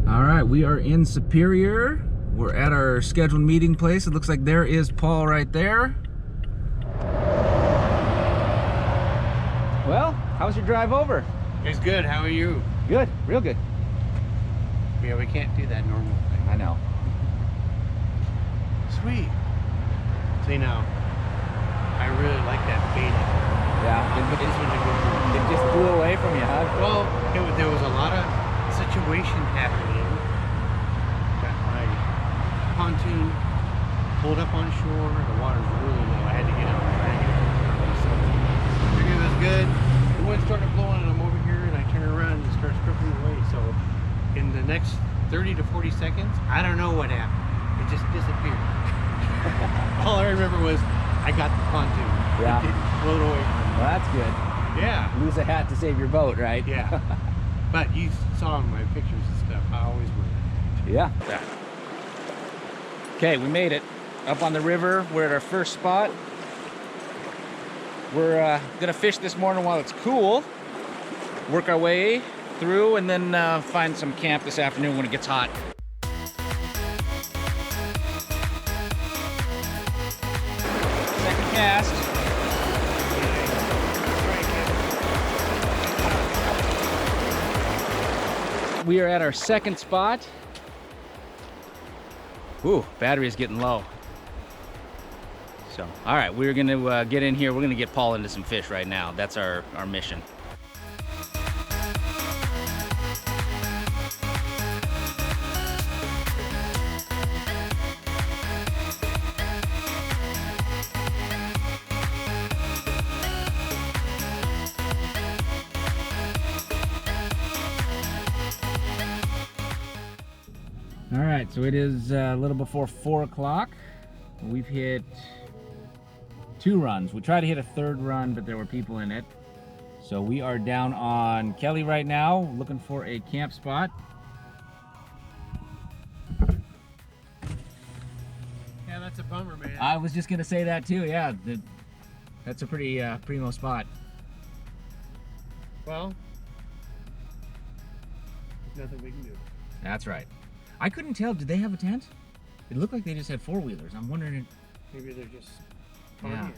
All right, we are in Superior. We're at our scheduled meeting place. It looks like there is Paul right there. Well, how's your drive over? It's good. How are you? Good, real good. Yeah, we can't do that normal thing. I know. Sweet. See now, I really like that baiting. Yeah, it just blew away from you, huh? Well, there was a lot of situation happening. Got my pontoon pulled up on shore. The water's really low. I had to get up and try and get it. So I figured it was good. The wind started blowing and I'm over here and I turn around and it starts drifting away. So in the next 30 to 40 seconds, I don't know what happened. It just disappeared. All I remember was I got the pontoon. Yeah. It didn't float away. Well, that's good. Yeah. Lose a hat to save your boat, right? Yeah. But you saw in my pictures and stuff, I always would. Yeah. Okay, we made it. Up on the river, we're at our first spot. We're gonna fish this morning while it's cool, work our way through, and then find some camp this afternoon when it gets hot. Second cast. We are at our second spot. Ooh, battery is getting low. So, all right, we're gonna get in here. We're gonna get Paul into some fish right now. That's our mission. All right, so it is a little before 4 o'clock. We've hit 2 runs. We tried to hit a 3rd run, but there were people in it. So we are down on Kelly right now, looking for a camp spot. Yeah, that's a bummer, man. I was just gonna say that too. Yeah, that's a pretty primo spot. Well, there's nothing we can do. That's right. I couldn't tell. Did they have a tent? It looked like they just had 4-wheelers. I'm wondering. Maybe they're just partying. Yeah.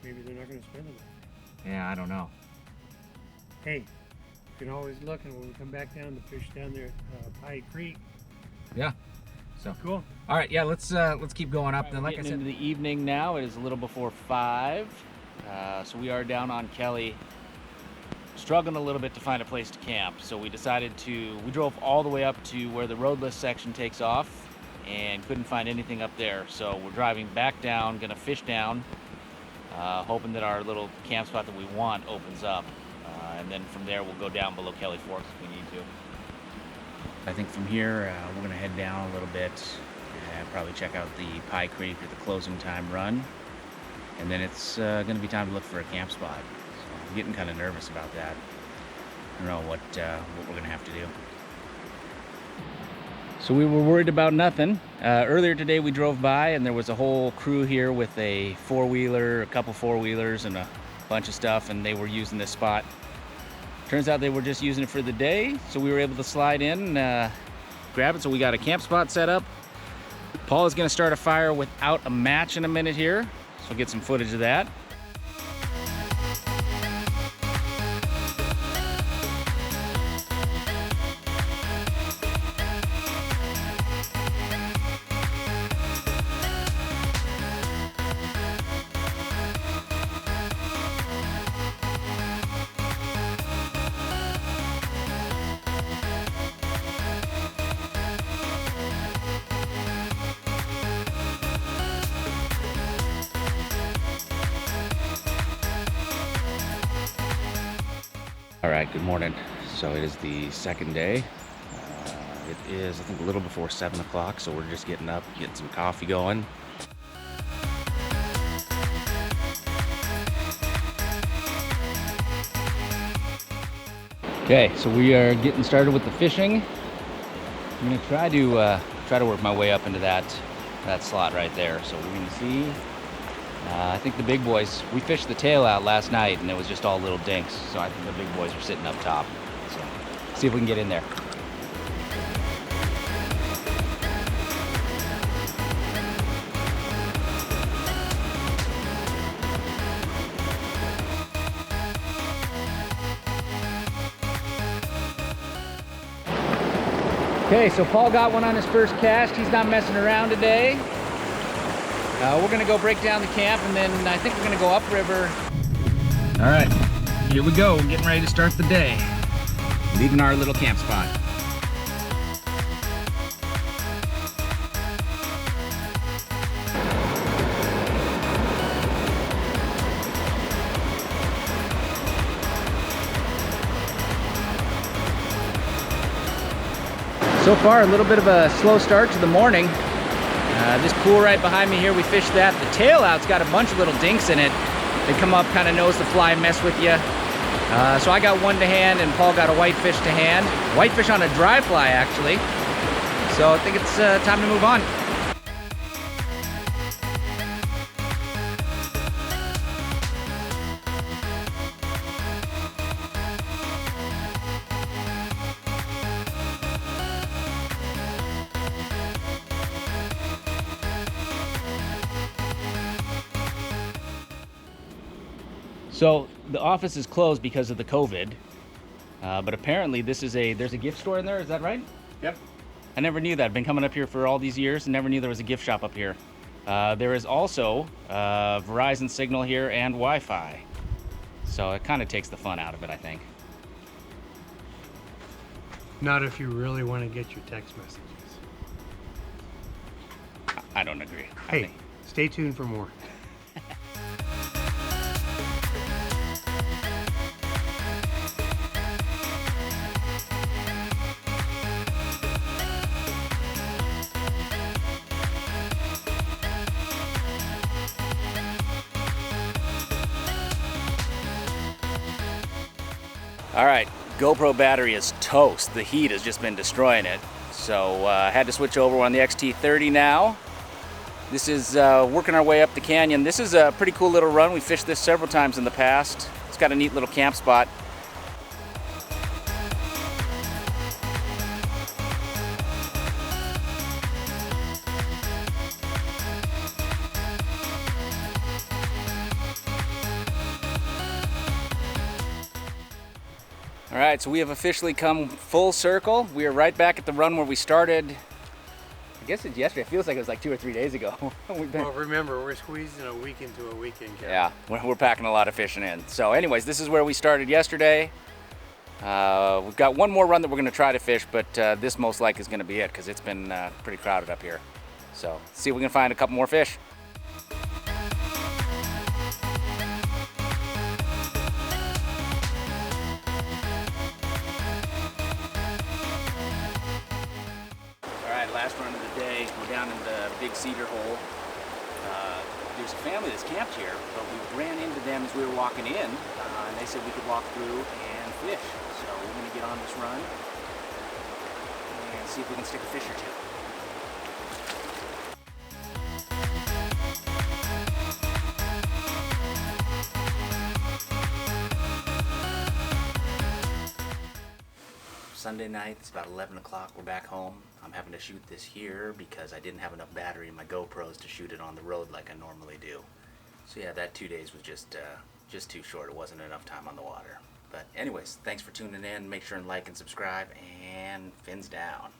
Maybe they're not going to spend the night. Yeah, I don't know. Hey, you can always look, and when we come back down, the fish down there at Pie Creek. Yeah. So Cool. All right, yeah, let's keep going up. Then, like I said, into the evening now. It is a little before 5, so we are down on Kelly, struggling a little bit to find a place to camp. So we drove all the way up to where the roadless section takes off, and couldn't find anything up there. So we're driving back down, gonna fish down, hoping that our little camp spot that we want opens up, and then from there we'll go down below Kelly Forks if we need to. I think from here, we're gonna head down a little bit and probably check out the Pie Creek or the closing time run. And then it's gonna be time to look for a camp spot. So I'm getting kind of nervous about that. I don't know what we're gonna have to do. So we were worried about nothing. Earlier today we drove by and there was a whole crew here with a 4-wheeler, a couple 4-wheelers and a bunch of stuff, and they were using this spot. Turns out they were just using it for the day, so we were able to slide in and grab it. So we got a camp spot set up. Paul is gonna start a fire without a match in a minute here, so we'll get some footage of that. All right, good morning. So it is the second day. It is, I think, a little before 7 o'clock, so we're just getting up, getting some coffee going. Okay, so we are getting started with the fishing. I'm gonna try to work my way up into that slot right there. So we're gonna see. I think the big boys, we fished the tail out last night and it was just all little dinks. So I think the big boys are sitting up top. So see if we can get in there. Okay, so Paul got one on his first cast. He's not messing around today. We're gonna go break down the camp, and then I think we're gonna go upriver. All right, here we go. Getting ready to start the day. Leaving our little camp spot. So far, a little bit of a slow start to the morning. This pool right behind me here, we fished that. The tail out's got a bunch of little dinks in it. They come up, kind of nose the fly, mess with you. So I got one to hand, and Paul got a whitefish to hand. Whitefish on a dry fly, actually. So I think it's time to move on. So the office is closed because of the COVID, but apparently there's a gift store in there. Is that right? Yep. I never knew that. I've been coming up here for all these years and never knew there was a gift shop up here. There is also Verizon signal here and Wi-Fi, so it kind of takes the fun out of it, I think. Not if you really want to get your text messages. I don't agree. Hey, stay tuned for more. All right, GoPro battery is toast. The heat has just been destroying it. So I had to switch over. We're on the XT30 now. This is working our way up the canyon. This is a pretty cool little run. We fished this several times in the past. It's got a neat little camp spot. All right, so we have officially come full circle. We are right back at the run where we started. I guess it's yesterday. It feels like it was like 2 or 3 days ago. Well, remember, we're squeezing a week into a weekend, Kevin. Yeah, we're packing a lot of fishing in. So anyways, this is where we started yesterday. We've got one more run that we're gonna try to fish, but this most likely is gonna be it because it's been pretty crowded up here. So see if we can find a couple more fish. Last run of the day, we're down in the Big Cedar Hole. There's a family that's camped here, but we ran into them as we were walking in, and they said we could walk through and fish. So we're going to get on this run and see if we can stick a fish or two. Sunday night, it's about 11 o'clock, we're back home. I'm having to shoot this here because I didn't have enough battery in my GoPros to shoot it on the road like I normally do. So yeah, that 2 days was just too short. It wasn't enough time on the water. But anyways, thanks for tuning in. Make sure and like and subscribe, and fins down.